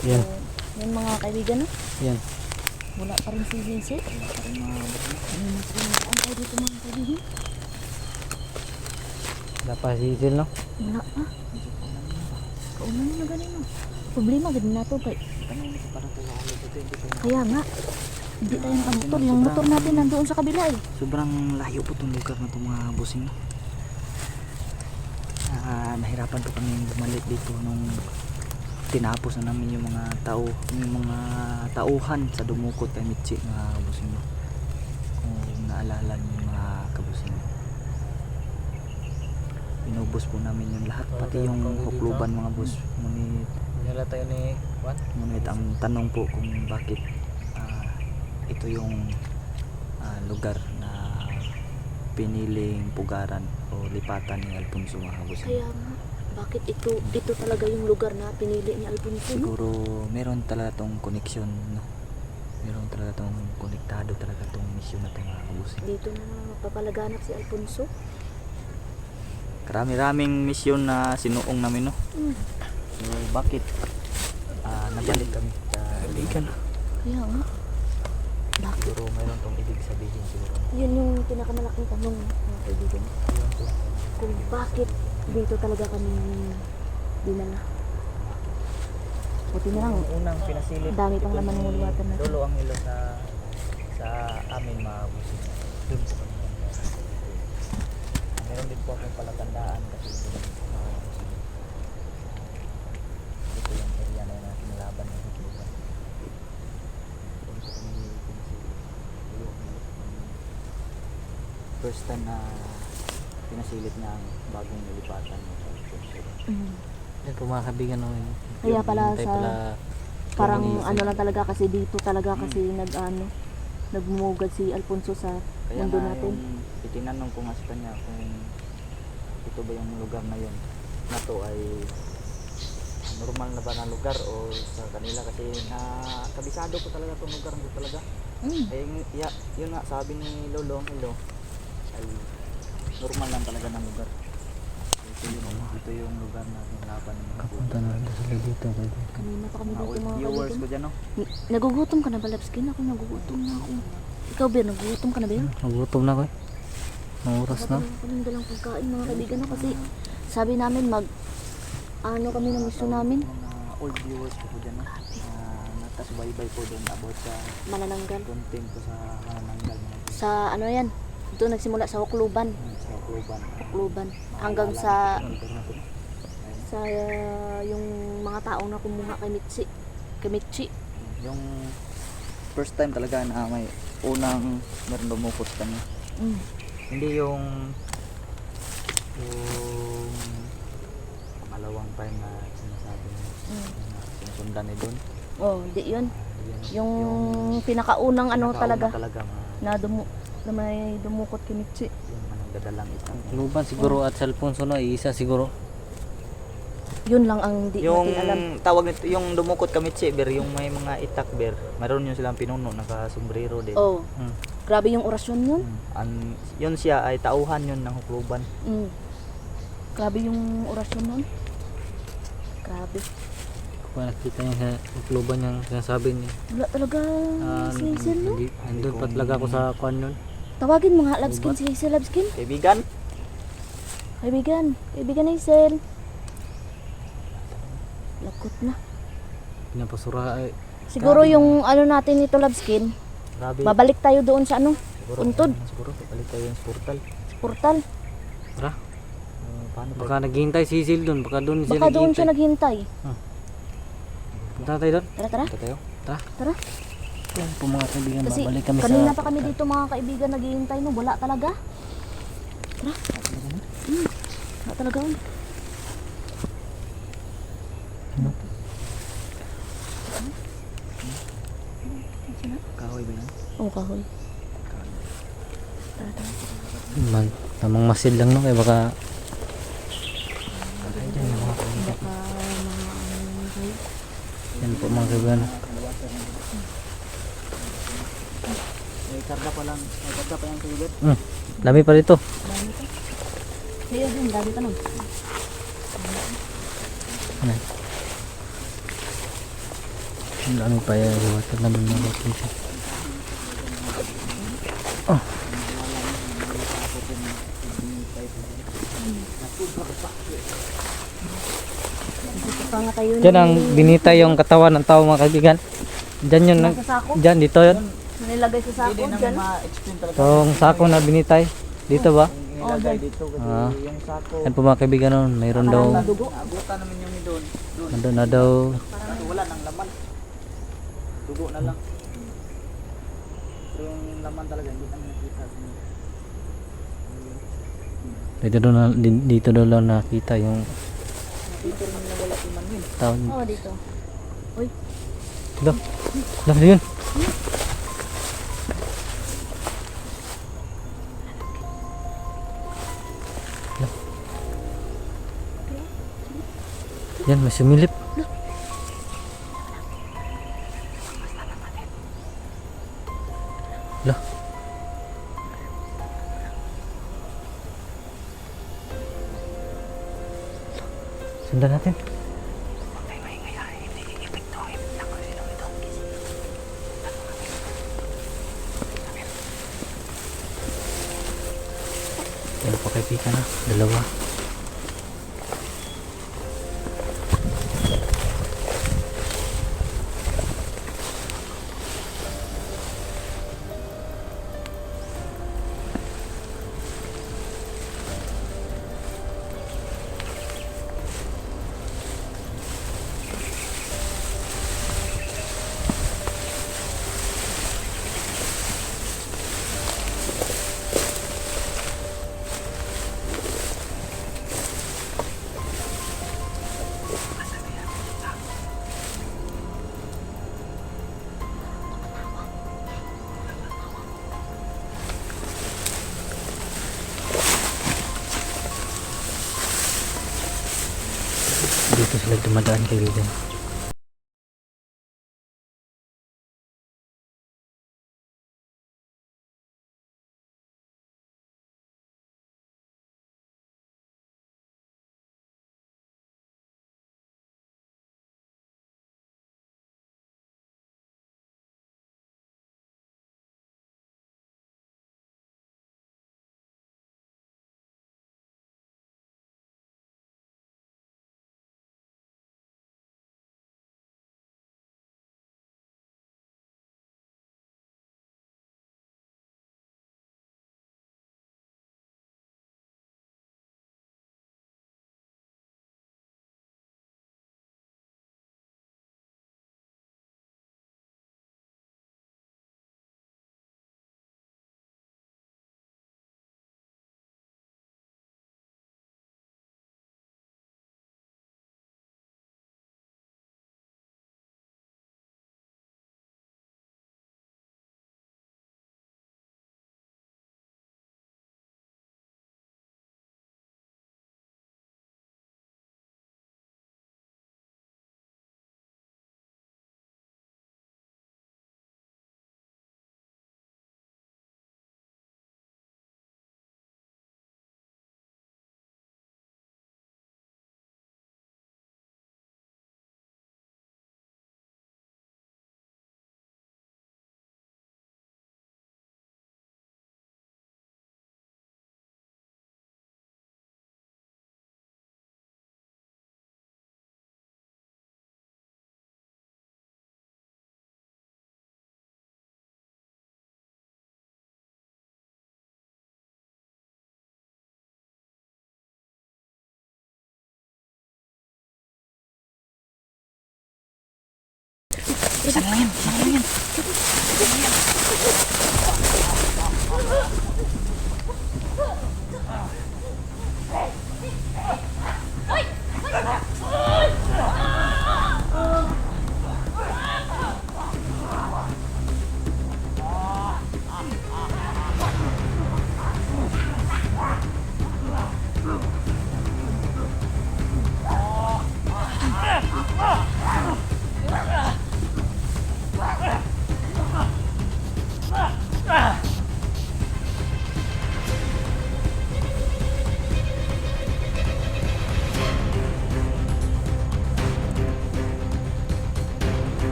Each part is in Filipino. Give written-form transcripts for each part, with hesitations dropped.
Yan. So, yan mga kaibigan, no? Yan. Wala pa rin si Vincent. Wala pa rin mga ang tayo dito mga kaibigan. Wala pa sisil, no? Wala pa. Kaunan na ganun, no? Problema, ganun na to kay. Kaya nga, hindi tayo nakamotor. Yung motor natin nandoon sa kabila eh. Sobrang layo po itong lugar na itong mga busing. Nahirapan po kami bumalik dito nung tinapos na namin yung mga tauhan sa Dumukot kay Mitsi mga kabusing. Kung naalala niyo yung mga kabusing, inubos po namin yung lahat, pati yung hukluban mga bus. Nila tayo ni Juan. Ngunit ang tanong po kung bakit ito yung lugar na piniling pugaran o lipatan ni Alfonso mga kabusing. Kaya nga, bakit ito talaga yung lugar na pinili ni Alfonso? Siguro meron talaga tong koneksyon, no? Meron talaga tong konektado talaga tong misyon na ito mga kabusing. Dito na papalaganap si Alfonso. Karami-raming misyon na sinuong namin, no? So bakit nabalik kami sa Ligan? Kaya nga, bakit? Siguro meron tong ibig sabihin siguro. Yun yung pinakamalaking tanong mga kaibigan. Kung bakit dito talaga kami dinala. Buti na lang, Unang pinasilip, dami pang laman ng luwatan natin. Lolo ang ilo sa amin mga kabusing. Doon po kami. Meron din po akong palatandaan kasi ito yung area na yun na kinalaban ng hukluban. Doon po kami pinasilip. First time na pinasilip niya ang bagong nilipatan ng Yan po mga kaibigan, no? Kaya pala Hintay sa parang Tumanisip. ano lang talaga kasi dito talaga kasi nagmumugad si Alfonso sa Kaya mundo nga natin. yung itinanong ko nga sa kanya kung ito ba yung lugar na yun na to ay normal na ba na lugar o sa kanila, kasi kabisado ko talaga itong lugar na to talaga. Yun nga sabi ni Lolo Hilo ay normal lang talaga ng lugar. Ito yung lugar na nilaban ng mga Punta na rin sila dito. Kanina pa kami dito old mga viewers kaibigan. ko dyan, no? Nagugutom ka na ba, Lapskin? Ako nagugutom na ako. Ikaw, Bir, nagugutom ka na ba yun? Nagutom na ko eh. Ang oras na. Ako ng dalang pagkain mga kaibigan, no? Kasi sabi namin kami ng gusto namin. Mga old viewers ko dyan, no? Nakasubaybay po doon about sa Manananggal. content ko sa Manananggal. Sa ano yan? Ito nagsimula sa Hukluban. Sa Hukluban. Hukluban. Hanggang sa yung mga taong na kumuha kay Mitsi. Kay Mitsi. Yung first time talaga na may unang meron lumukot kami. Hindi yung pangalawang time na sinasabi mo na sinusundan ni doon. Oh, di yun. Yung pinakaunang talaga na may dumukot kay Mitsi. Yung nagdadalang isang Luban siguro at sa Alfonso, no? Isa siguro. Yun lang ang di yung natin alam. tawag nito, yung dumukot kami ber, yung may mga itak ber, mayroon yung silang pinuno, naka-sombrero din. Oh, grabe yung orasyon yun. Yun siya ay tauhan yun ng Hukluban. Grabe yung orasyon nun. Grabe. Kung nakita niya sa Luban yung sinasabi niya. Wala talaga si Hazel, no? Andun pa talaga ako sa kwan nun. Tawagin mo nga, Labskin, si Hazel, Labskin. Kaibigan, Kaibigan Hazel. Lakot na. Pinapasura ay. Siguro yung natin nito, Labskin, grabe. babalik tayo doon sa Siguro, Untod. siguro balik tayo yung portal. portal. Tara. Paano Baka naghihintay si Sil doon. Baka doon siya Baka doon siya naghihintay. naghihintay. Punta tayo doon. Tara. Punta tayo? Tara. Yan po mga kaibigan. Kasi Babalik kami kanina sa... pa kami dito mga kaibigan naghihintay, no? Wala talaga. Tara. Wala talaga. Kahoy ba yan? Oo, kahoy. Tara. Namang masid lang, no? Kaya baka... Baka Yan po mga kaibigan. May karga pa lang. May karga pa yung tubig. Dami pa dito. dami pa. Kaya din, dami pa nun. Ano? Ang dami pa yan. Water na doon natin siya. Oh. Pa nga tayo Diyan ang binita yung katawan ng tao mga kaibigan. Diyan yun. nasa sako. Diyan, dito yun. Nilagay sa sako Hindi namin dyan. ma-explain talaga. Itong sako na binitay. Dito ba? Kung ilagay dito kasi Ah. yung sako. Yan po mga kaibigan nun. Mayroon daw. Dugo. Abutan namin yung doon. Doon. Nandun na daw. Kasi wala nang laman. Dugo na lang. Pero yung laman talaga hindi namin nakita. Dito daw lang nakita yung Dito rin nila wala si Manuel. tao. Oh, dito. Uy, Dah. Dah yun. Dah. Yan, may sumilip. Lah. Sundan natin. Yan po kaibigan na. Dalawa. Dito sila dumadaan kaibigan.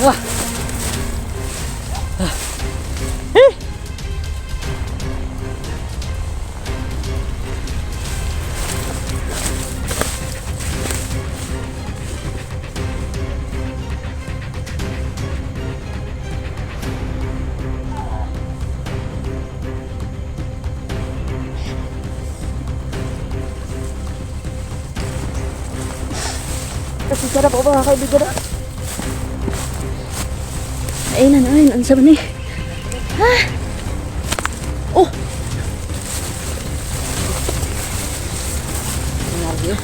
Wah. Kasi sarap po mga kaibigan. Ayun, ang sabi ni. Ha? Oh! Grabe.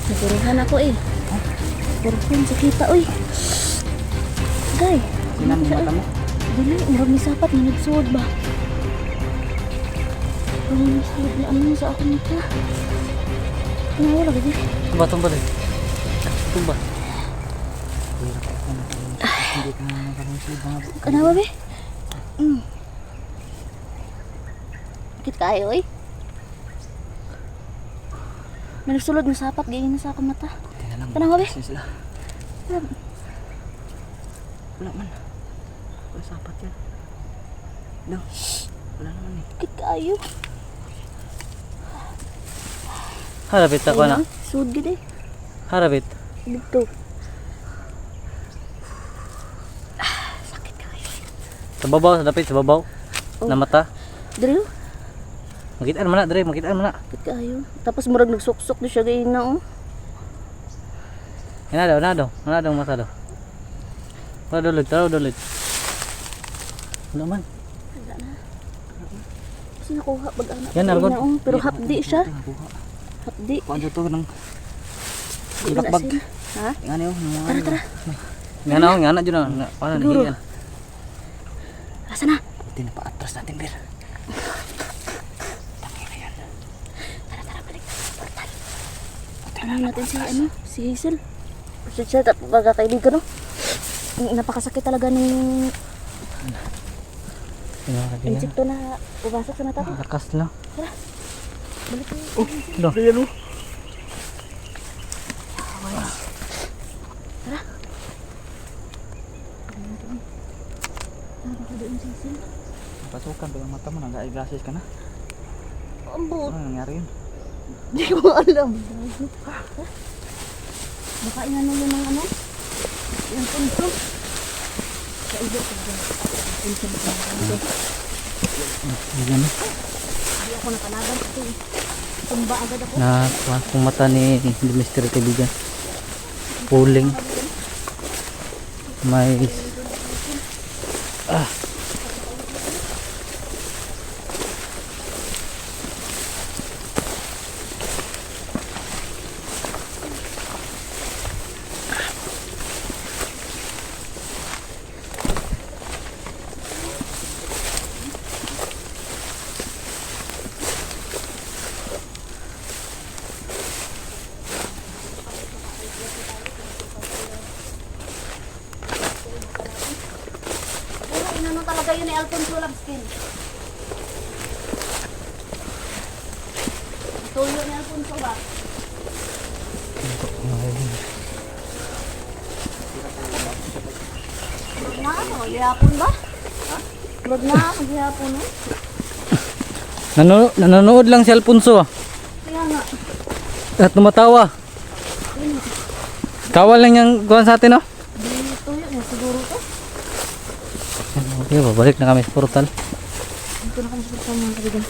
Napuruhan ako eh. Napuruhan sa kita, oy. Gay. Sinan mo mata mo? Dili, murag ni sapat na nagsuod ba? Murag ni sapat na ano sa akong mata. Nawala ka din. Tumba deh. Tumba. Hindi ka nakamusid mga Kenapa, Be? Sakit kayo, oy. May nagsulod na sapat, ganyan na sa akong mata. Kenapa, Be? sila. Wala man. Wala sapat yan. No. Wala naman eh. Sakit kayo. Harapit ako na. Sud gid eh. Harapit. Dito. Sakit kayo. Sa babaw, sa dapit, sa babaw. Oh. Na mata. Dre, Makitaan man na, Dre. Makitaan man na. sakit kayo. Tapos murag nagsuksok di siya ganyan na, oh. Na daw. Mata daw. Tara ulit. Ano man? Wala na. Kasi nakuha pag anak. Yan, Algon. Oh, pero hapdi siya. Hapdi. Kuan to ng Di wala ilakbag. sin. Ha? Ngani oh, Tara. Nga na dyan na. Paano Siguro. nagiyan? Asa na? Buti na paatras natin, Bir. Tara, balik. Portal. Ano natin si Hazel. Siya pagkakaibigan, no? Napakasakit talaga ng insekto na pumasok sa mata ko. Lakas lang. Balik ko. Lo. Ayan oh. Baka doon si Hazel. Pasukan to ang mata mo, nag-eyeglasses ka na. Ambot. Ano nangyari yun? Hindi ko alam. Baka inano yun ng ano? Yung punso. Sa ibo ko dyan. Punso na punso. Yan. Hindi ako nakalaban kasi tumba agad ako. Na kung mata ni Mr. Kaibigan. Puling. May Pero inano talaga yun ni Alfonso Labskin. Tuyo ni Alfonso ba? Huwag na, maghihapon ba? Huwag na, maghihapon eh. nanonood lang si Alfonso ah. Kaya nga. At tumatawa. Kawal lang yung kuhan sa atin oh. Di tuyo niya siguro to. Okay, babalik na kami sa portal. Dito na kami sa portal mga kaibigan.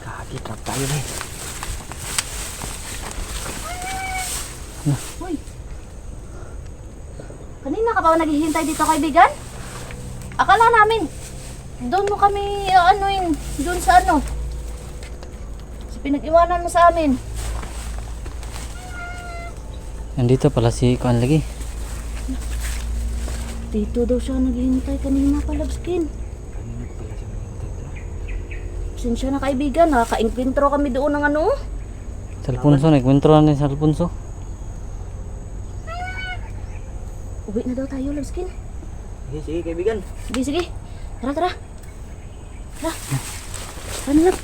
Kaki, trap tayo na eh. Hoy. Kanina ka ba naghihintay dito kaibigan? Akala namin doon mo kami anuin, doon sa ano. Sa pinag-iwanan mo sa amin. Nandito pala si kuhan lagi. Dito daw siya naghihintay kanina pa, Labskin. Kanina pala siya naghintay to. Pasensya na kaibigan, nakaka-impintro kami doon ng ano. Sa Alfonso, nagkwentro na sa Alfonso. Uwi na daw tayo, Labskin. Sige, kaibigan. Sige. Tara. Tara na lang.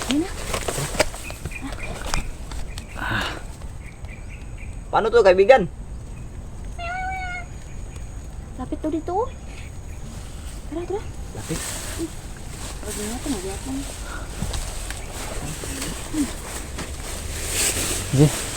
Ayun na. Paano to kaibigan? Lapit to dito. Oh. Tara, tara. Lapit. Tara, natin. Magyat lang. Sige.